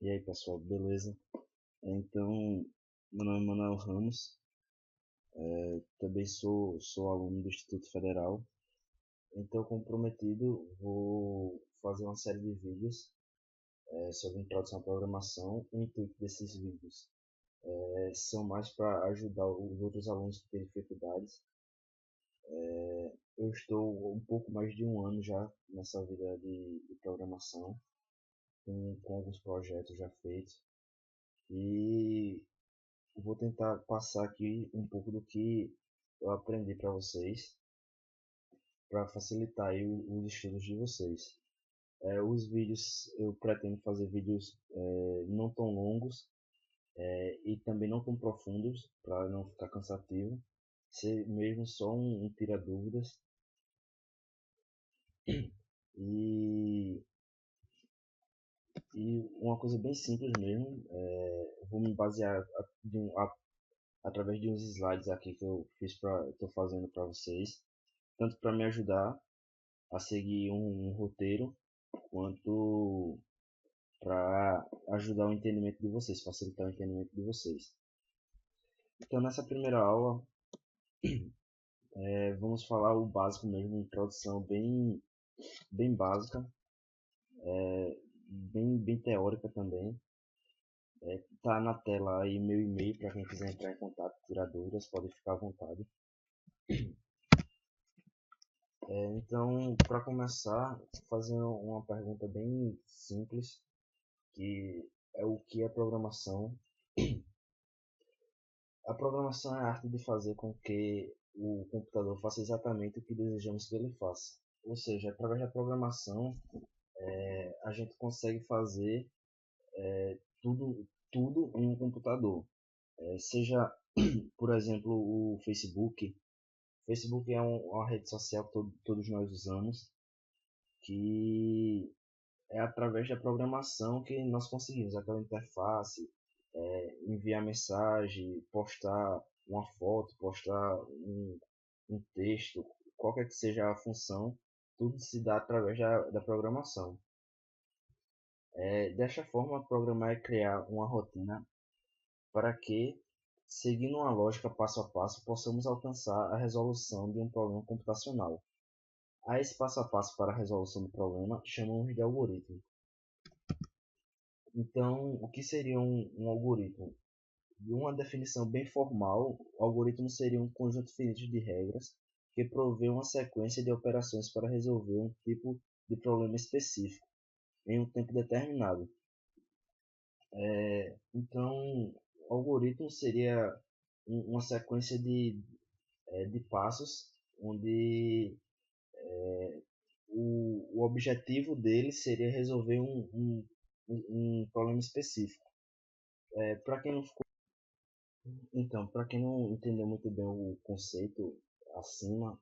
E aí pessoal, beleza? Então, meu nome é Manuel Ramos, também sou aluno do Instituto Federal. Então, como prometido, vou fazer uma série de vídeos sobre introdução à programação. O intuito desses vídeos são mais para ajudar os outros alunos que têm dificuldades. Eu estou um pouco mais de um ano já nessa vida de programação, com alguns projetos já feitos. E vou tentar passar aqui um pouco do que eu aprendi para vocês, para facilitar aí os estudos de vocês. Os vídeos, eu pretendo fazer vídeos não tão longos e também não tão profundos, para não ficar cansativo, ser mesmo só um tira dúvidas. E, e uma coisa bem simples mesmo, eu vou me basear através de uns slides aqui que eu estou fazendo para vocês, tanto para me ajudar a seguir um roteiro, quanto para ajudar o entendimento de vocês, facilitar o entendimento de vocês. Então, nessa primeira aula, vamos falar o básico mesmo, introdução bem básica, bem teórica também. Tá na tela aí meu e-mail para quem quiser entrar em contato, tirar dúvidas, pode ficar à vontade. Então, para começar, fazer uma pergunta bem simples, que é o que é programação. A programação é a arte de fazer com que o computador faça exatamente o que desejamos que ele faça. Ou seja, através da programação, a gente consegue fazer tudo em um computador. Seja, por exemplo, o Facebook. Facebook é uma rede social que todos nós usamos, que é através da programação que nós conseguimos aquela interface, enviar mensagem, postar uma foto, postar um texto, qualquer que seja a função, tudo se dá através da programação. Desta forma, programar é criar uma rotina para que, seguindo uma lógica passo a passo, possamos alcançar a resolução de um problema computacional. A esse passo a passo para a resolução do problema chamamos de algoritmo. Então, o que seria um algoritmo? De uma definição bem formal, o algoritmo seria um conjunto finito de regras que provê uma sequência de operações para resolver um tipo de problema específico em um tempo determinado. Então, o algoritmo seria uma sequência de passos onde o objetivo dele seria resolver um problema específico. Para quem não Então, para quem não entendeu muito bem o conceito acima,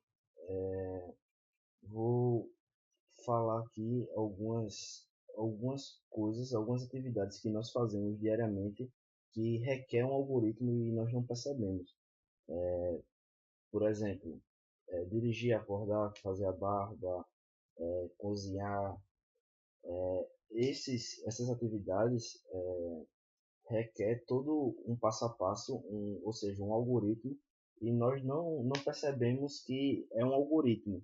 vou falar aqui algumas coisas, algumas atividades que nós fazemos diariamente que requer um algoritmo e nós não percebemos. Por exemplo, dirigir, acordar, fazer a barba, cozinhar. Essas atividades requer todo um passo a passo, ou seja, um algoritmo, e nós não percebemos que é um algoritmo.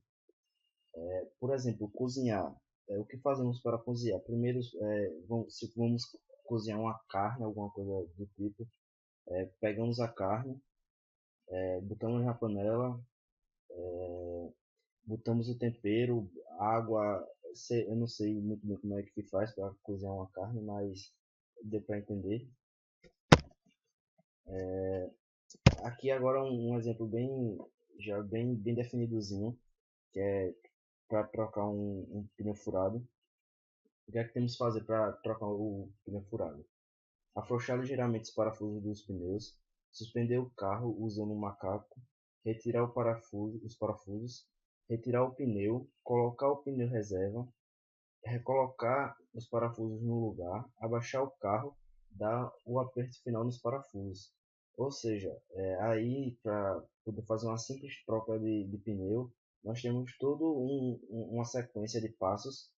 Por exemplo, cozinhar. O que fazemos para cozinhar? Primeiro, se vamos cozinhar uma carne, alguma coisa do tipo, pegamos a carne, botamos na panela, botamos o tempero, água. Eu não sei muito bem como é que faz para cozinhar uma carne, mas deu para entender. Aqui agora um exemplo já bem definidozinho, que é para trocar um pneu furado. O que é que temos que fazer para trocar o pneu furado? Afrouxar ligeiramente os parafusos dos pneus, suspender o carro usando um macaco, retirar os parafusos, retirar o pneu, colocar o pneu reserva, recolocar os parafusos no lugar, abaixar o carro, dar o aperto final nos parafusos. Ou seja, aí para poder fazer uma simples troca de pneu, nós temos toda uma sequência de passos,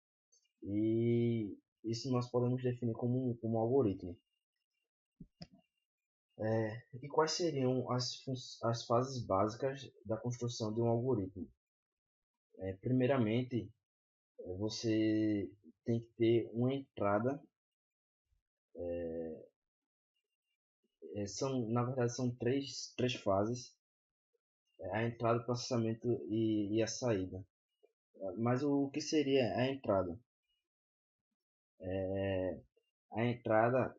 e isso nós podemos definir como um algoritmo. E quais seriam as fases básicas da construção de um algoritmo? Primeiramente, você tem que ter uma entrada. Na verdade, são três fases: a entrada, o processamento e a saída. Mas o que seria a entrada? A entrada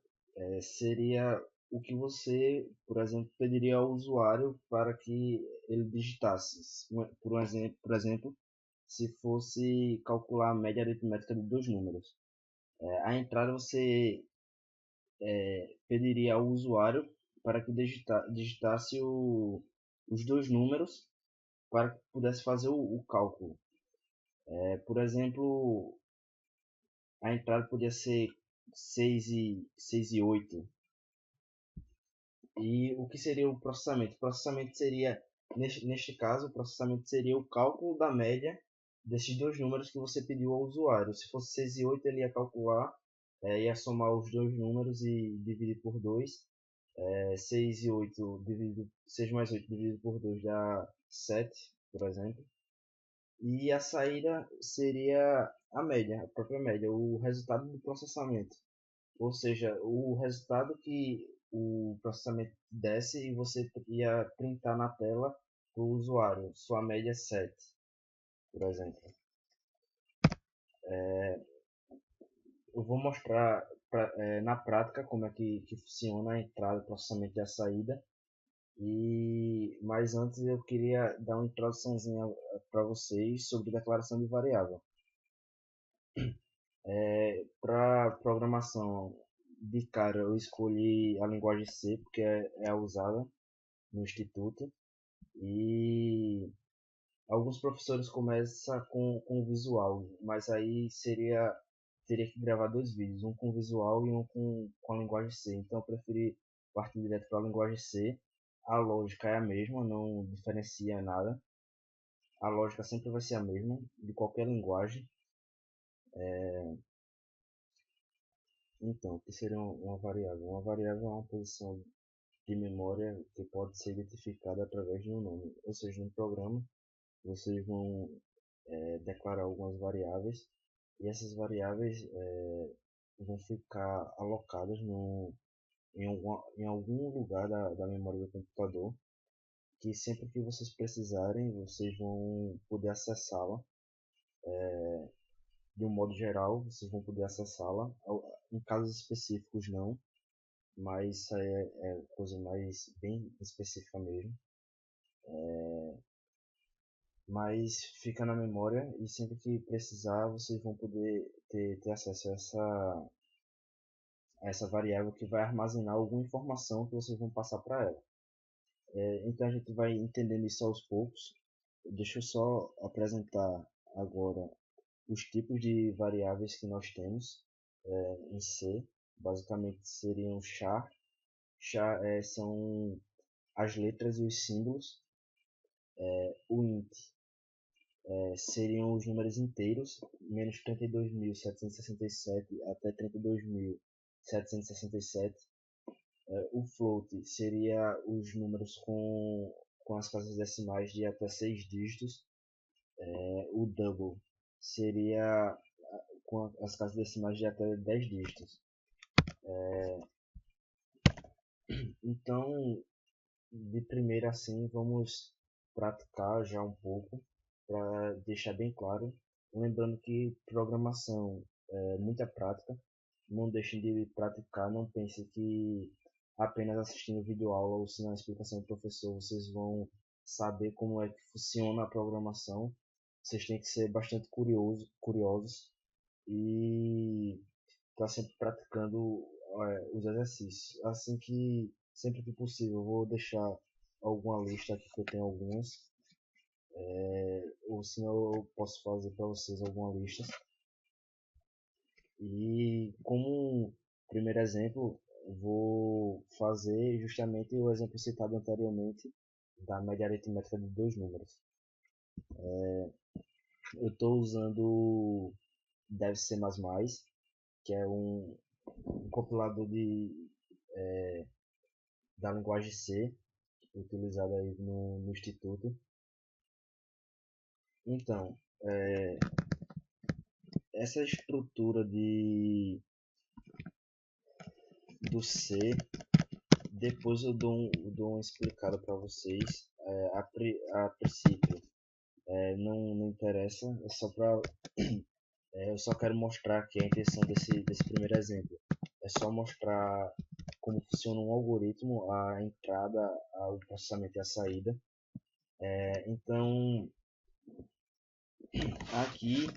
seria o que você, por exemplo, pediria ao usuário para que ele digitasse. Por exemplo, se fosse calcular a média aritmética de dois números. A entrada você pediria ao usuário para que digitasse os dois números para que pudesse fazer o cálculo. Por exemplo, a entrada podia ser 6 e 8. E o que seria o processamento? O processamento seria, neste caso, o processamento seria o cálculo da média desses dois números que você pediu ao usuário. Se fosse 6 e 8, ele ia calcular, ia somar os dois números e dividir por 2. 6 e 8 6 mais 8 dividido por 2 dá 7, por exemplo. E a saída seria a média, a própria média, o resultado do processamento. Ou seja, o resultado que o processamento desse e você ia printar na tela para o usuário. Sua média é 7, por exemplo. Eu vou mostrar na prática como é que funciona a entrada, o processamento e a saída. Mas antes eu queria dar uma introduçãozinha para vocês sobre declaração de variável. Para programação de cara eu escolhi a linguagem C porque é a usada no instituto, e alguns professores começam com visual, mas aí teria que gravar dois vídeos, um com visual e um com a linguagem C. Então eu preferi partir direto para a linguagem C. A lógica é a mesma, não diferencia nada. A lógica sempre vai ser a mesma de qualquer linguagem. Então, o que seria uma variável? Uma variável é uma posição de memória que pode ser identificada através de um nome. Ou seja, no programa, vocês vão declarar algumas variáveis, e essas variáveis vão ficar alocadas em algum lugar da memória do computador, que sempre que vocês precisarem, vocês vão poder acessá-la. De um modo geral, vocês vão poder acessá-la. Em casos específicos, não, mas isso aí é coisa mais bem específica mesmo. Mas fica na memória e sempre que precisar, vocês vão poder ter acesso a essa variável que vai armazenar alguma informação que vocês vão passar para ela. Então a gente vai entendendo isso aos poucos. Deixa eu só apresentar agora os tipos de variáveis que nós temos em C. Basicamente seriam char. Char são as letras e os símbolos. O int seriam os números inteiros, menos 32.767 até 32.767. O float seria os números com as casas decimais de até 6 dígitos. O double seria com as casas decimais de até 10 dígitos. Então, de primeira assim, vamos praticar já um pouco para deixar bem claro. Lembrando que programação é muita prática. Não deixem de praticar, não pense que apenas assistindo vídeo aula ou se na explicação do professor vocês vão saber como é que funciona a programação. Vocês têm que ser bastante curiosos e estar sempre praticando os exercícios. Assim que, sempre que possível, eu vou deixar alguma lista aqui que eu tenho algumas, ou senão eu posso fazer para vocês alguma lista. E como primeiro exemplo, vou fazer justamente o exemplo citado anteriormente da média aritmética de dois números. Eu estou usando Dev C++, que é um compilador da linguagem C, utilizado aí no Instituto. Então, essa estrutura do C, depois eu dou uma explicada para vocês. A princípio, não interessa, é só para eu só quero mostrar aqui a intenção desse primeiro exemplo. É só mostrar como funciona um algoritmo, a entrada, o processamento e a saída. Então, aqui,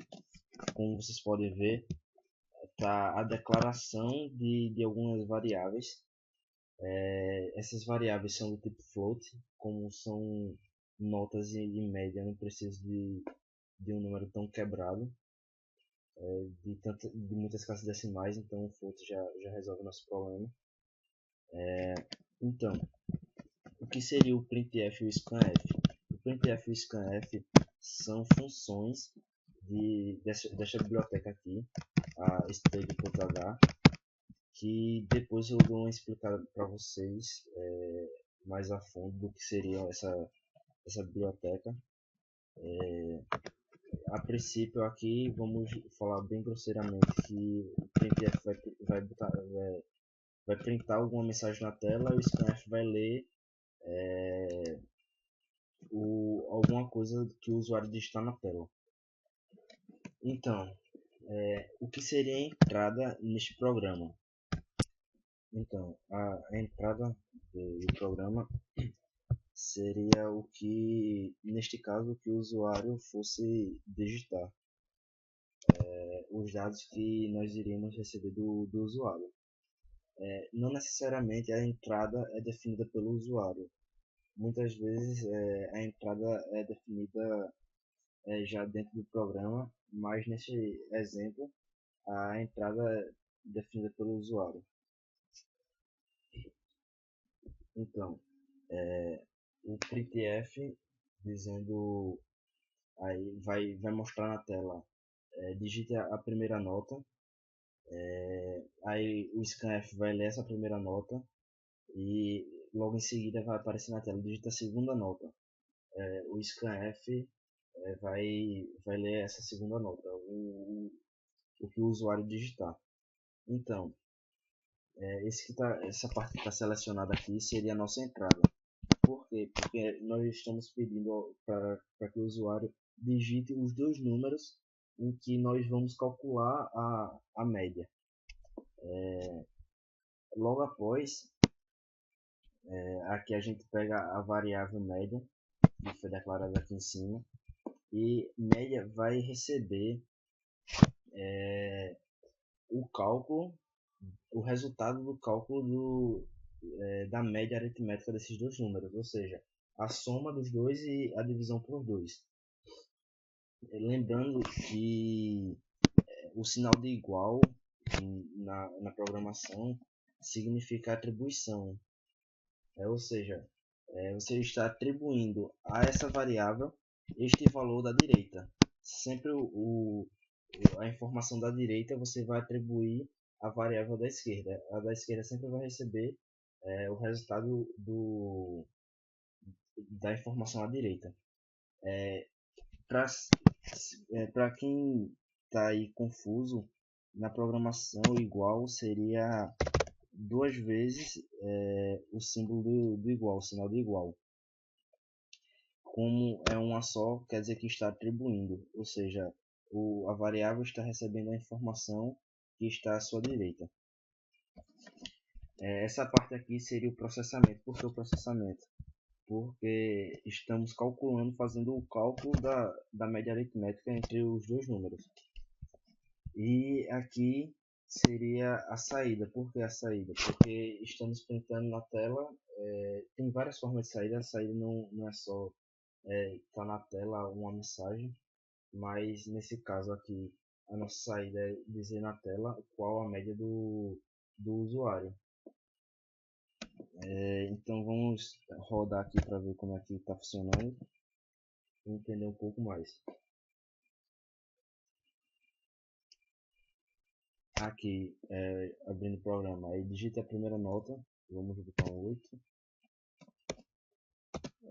como vocês podem ver, está a declaração de algumas variáveis. Essas variáveis são do tipo float, como são notas em média, não preciso de um número tão quebrado. De muitas casas decimais, então o float já resolve o nosso problema. Então, o que seria o printf e o scanf? O printf e o scanf são funções dessa biblioteca aqui, a std.h, que depois eu dou uma explicada para vocês mais a fundo do que seria essa biblioteca. A princípio aqui vamos falar bem grosseiramente que o printf vai printar alguma mensagem na tela e o scanf vai ler alguma coisa que o usuário digitar na tela. Então, o que seria a entrada neste programa? Então, a entrada do programa seria o que, neste caso, o que o usuário fosse digitar. Os dados que nós iríamos receber do usuário. Não necessariamente a entrada é definida pelo usuário. Muitas vezes a entrada é definida já dentro do programa, mas nesse exemplo a entrada é definida pelo usuário. Então, o printf dizendo aí vai mostrar na tela, digite a primeira nota, aí o scanf vai ler essa primeira nota e logo em seguida vai aparecer na tela, digita a segunda nota. O scanf vai ler essa segunda nota, o que o usuário digitar. Então, essa parte que está selecionada aqui seria a nossa entrada. Por quê? Porque nós estamos pedindo para que o usuário digite os dois números em que nós vamos calcular a média. Logo após, aqui a gente pega a variável média, que foi declarada aqui em cima, e média vai receber o cálculo, o resultado do cálculo da média aritmética desses dois números, ou seja, a soma dos dois e a divisão por 2. Lembrando que o sinal de igual na programação significa atribuição, ou seja, você está atribuindo a essa variável este valor da direita. Sempre a informação da direita você vai atribuir a variável da esquerda. A da esquerda sempre vai receber o resultado da informação à direita. Para quem está aí confuso, na programação igual seria duas vezes o símbolo do igual, o sinal do igual. Como é uma só, quer dizer que está atribuindo, ou seja, a variável está recebendo a informação que está à sua direita. Essa parte aqui seria o processamento. Por que o processamento? Porque estamos calculando, fazendo o cálculo da média aritmética entre os dois números. E aqui seria a saída. Por que a saída? Porque estamos printando na tela, tem várias formas de saída. A saída não é só tá na tela uma mensagem, mas nesse caso aqui a nossa saída é dizer na tela qual a média do usuário. Então vamos rodar aqui para ver como é que está funcionando e entender um pouco mais. aqui, abrindo o programa, aí digite a primeira nota, vamos botar um 8,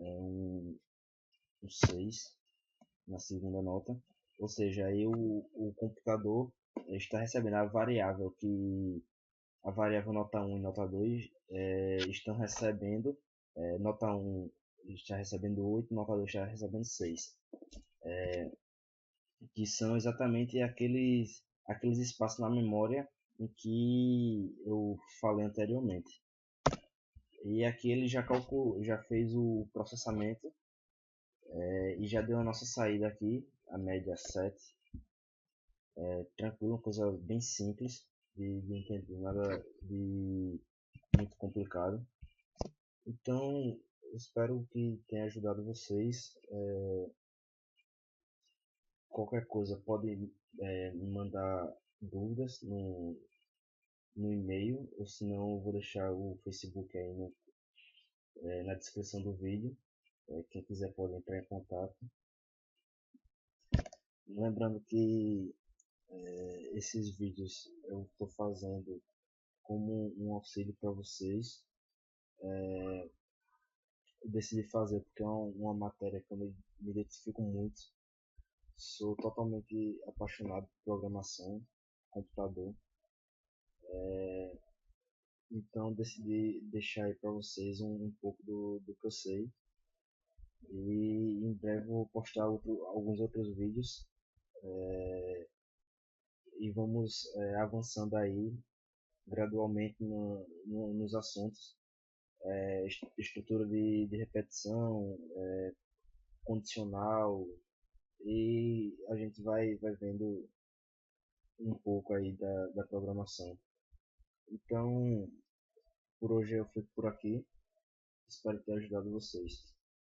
um 6 na segunda nota, ou seja, aí o computador está recebendo a variável nota um e nota 2 estão recebendo, nota um está recebendo 8, nota 2 está recebendo 6, que são exatamente aqueles espaços na memória em que eu falei anteriormente. E aqui ele já calculou, já fez o processamento e já deu a nossa saída aqui, a média 7. Tranquilo, uma coisa bem simples de entender, nada de muito complicado. Então, espero que tenha ajudado vocês. Qualquer coisa pode me mandar dúvidas no e-mail, ou se não, eu vou deixar o Facebook aí na descrição do vídeo. Quem quiser pode entrar em contato. Lembrando que esses vídeos eu estou fazendo como um auxílio para vocês. Eu decidi fazer porque é uma matéria que eu me identifico muito. Sou totalmente apaixonado por programação, computador. Então decidi deixar aí para vocês um pouco do que eu sei. E em breve vou postar alguns outros vídeos e vamos avançando aí gradualmente nos assuntos. Estrutura de repetição, condicional, e a gente vai vendo um pouco aí da programação. Então, por hoje eu fico por aqui. Espero ter ajudado vocês.